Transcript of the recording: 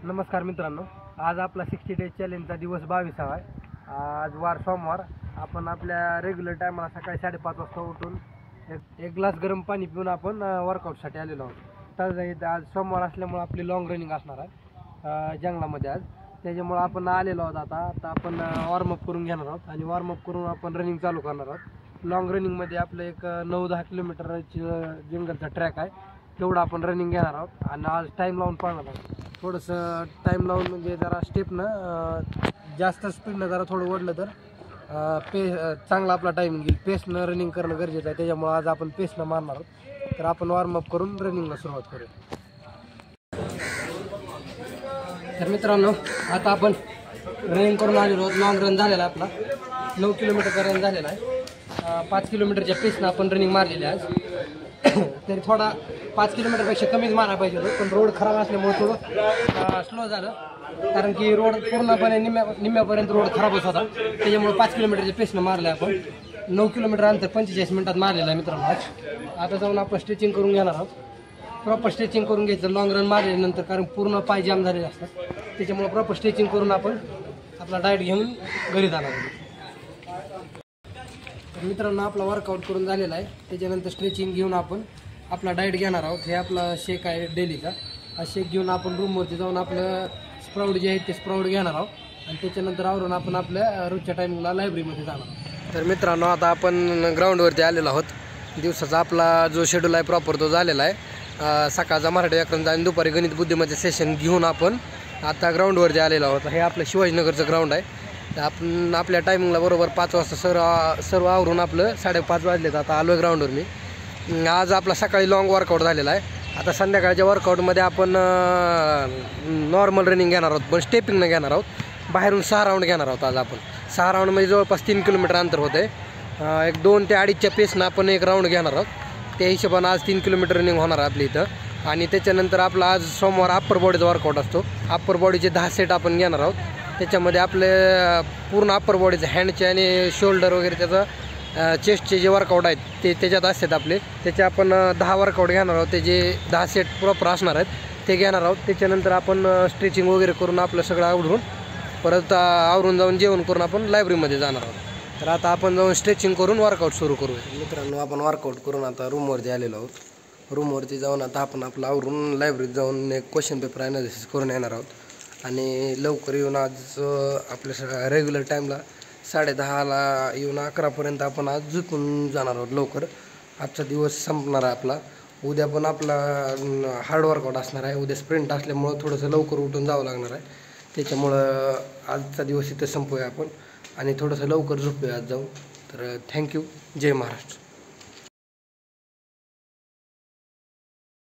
नमस्कार मित्रांनो, आज आपला 60 डेज चॅलेंजचा दिवस 22वा आहे। आज वार सोमवार। आपण आपल्या रेग्युलर टायमाला सकाळी 5:30 वाजता उठून एक ग्लास गरम पाणी पिऊन आपण वर्कआउटसाठी आलेलो आहोत। तर आज सोमवार असल्यामुळे आपली लॉंग रनिंग असणार आहे जंगलामध्ये आज। त्याच्यामुळे आपण आलेलो आहोत। आता आपण वॉर्मअप करून घेणार आहोत आणि वॉर्मअप करून आपण रनिंग चालू करणार आहोत। लॉंग रनिंगमध्ये आपलं एक 9-10 किलोमीटरची जंगलचा ट्रॅक आहे, तेवढं आपण रनिंग घेणार आहोत आणि आज टाईम लावून पळणार आहोत। थोडंसं टाईम लावून म्हणजे जरा स्टेपनं जास्त स्पीडनं जरा थोडं ओढलं तर चांगला आपला टायमिंग येईल। पेसनं रनिंग करणं गरजेचं आहे, त्याच्यामुळे आज आपण पेसनं मारणार आहोत। तर आपण वॉर्मअप करून रनिंगला सुरुवात करूया। तर मित्रांनो, आता आपण रनिंग करून आलेलो आहोत। लॉंग रन झालेला आपला 9 किलोमीटरचा रन झालेला आहे। 5 किलोमीटरच्या पेसनं आपण रनिंग मारलेली आहे आज। तरी थोडा 5 किलोमीटरपेक्षा कमीच मारायला पाहिजे होतं, पण रोड खराब असल्यामुळे थोडं स्लो झालं, कारण की रोड पूर्णपणे निम्म्यापर्यंत रोड खराबच होता। त्याच्यामुळे 5 किलोमीटरच्या पेसनं मारलं आपण। 9 किलोमीटर अंतर 45 मिनिटात मारलेलं आहे मित्रांनो आज। आता जाऊन आपण स्ट्रेचिंग करून घेणार आहोत। प्रॉपर स्ट्रेचिंग करून घ्यायचं लॉंग रन मारल्यानंतर, कारण पूर्ण पाय जाम झालेले असतात। त्याच्यामुळे प्रॉपर स्ट्रेचिंग करून आपण आपला डाएट घेऊन घरी जाणार आहोत। मित्रांनो, आपला वर्कआउट करून झालेला आहे। त्याच्यानंतर स्ट्रेचिंग घेऊन आपण आपला डाएट घेणार आहोत। हे आपला शेक आहे डेलीचा। हा शेक घेऊन आपण रूमवरती जाऊन आपलं स्प्राउट जे आहेत ते स्प्राउट घेणार आहोत आणि त्याच्यानंतर आवरून आपण आपल्या रोजच्या टायमिंगला लायब्ररीमध्ये जाणार आहोत। तर मित्रांनो, आता आपण ग्राउंडवरती आलेलो आहोत। दिवसाचा आपला जो शेड्यूल आहे प्रॉपर तो झालेला आहे। सकाळचा मराठी व्याकरणचा आणि दुपारी गणित बुद्धिमत्ता सेशन घेऊन आपण आता ग्राउंडवरती आलेलो आहोत। हे आपलं शिवाजीनगरचं ग्राउंड आहे। आपण आपल्या टायमिंगला बरोबर 5 वाजता सर्व आवरून आपलं 5:30 वाजलेत। आता आलो आहे ग्राउंडवर मी। आज आपला सकाळी लॉंग वर्कआउट झालेला आहे। आता संध्याकाळच्या वर्कआउटमध्ये आपण नॉर्मल रनिंग घेणार आहोत, पण स्टेपिंगनं घेणार आहोत। बाहेरून 6 राऊंड घेणार आहोत आज आपण। 6 राऊंडमध्ये जवळपास 3 किलोमीटर अंतर होतं आहे। एक 2 ते 2.5च्या पेसनं आपण एक राऊंड घेणार आहोत। त्या हिशोबानं आज 3 किलोमीटर रनिंग होणार आहे आपल्या इथं। आणि त्याच्यानंतर आपला आज सोमवार अप्पर बॉडीचा वर्कआउट असतो। अप्पर बॉडीचे 10 सेट आपण घेणार आहोत। त्याच्यामध्ये आपले पूर्ण अप्पर बॉडीचं हँडचे आणि शोल्डर वगैरे त्याचं चेस्टचे जे वर्कआउट आहेत ते त्याच्यात असतात आपले। त्याचे आपण 10 वर्कआउट घेणार आहोत। त्याचे 10 सेट प्रॉपर असणार आहेत ते घेणार आहोत। त्याच्यानंतर आपण स्ट्रेचिंग वगैरे करून आपलं सगळं आवरून परत आवरून जाऊन जेवण करून आपण लायब्ररीमध्ये जाणार आहोत। तर आता आपण जाऊन स्ट्रेचिंग करून वर्कआउट सुरू करूया। मित्रांनो, आपण वर्कआउट करून आता रूमवरती आलेलो आहोत। रूमवरती जाऊन आता आपण आपलं आवरून लायब्ररीत जाऊन एक क्वेश्चन पेपर ॲनालिसिस करून येणार आहोत आणि लवकर येऊन आज आपल्या रेग्युलर टाईमला 10:30ला येऊन 11पर्यंत आपण आज झोपून जाणार आहोत लवकर। आजचा दिवस संपणार आहे आपला। उद्या पण आपला हार्ड वर्कआउट असणार आहे। उद्या स्प्रिंट असल्यामुळं थोडंसं लवकर उठून जावं लागणार आहे। त्याच्यामुळं आजचा दिवस इथं संपवूया आपण आणि थोडंसं लवकर झोपूया आज जाऊन। तर थँक्यू। जय महाराष्ट्र।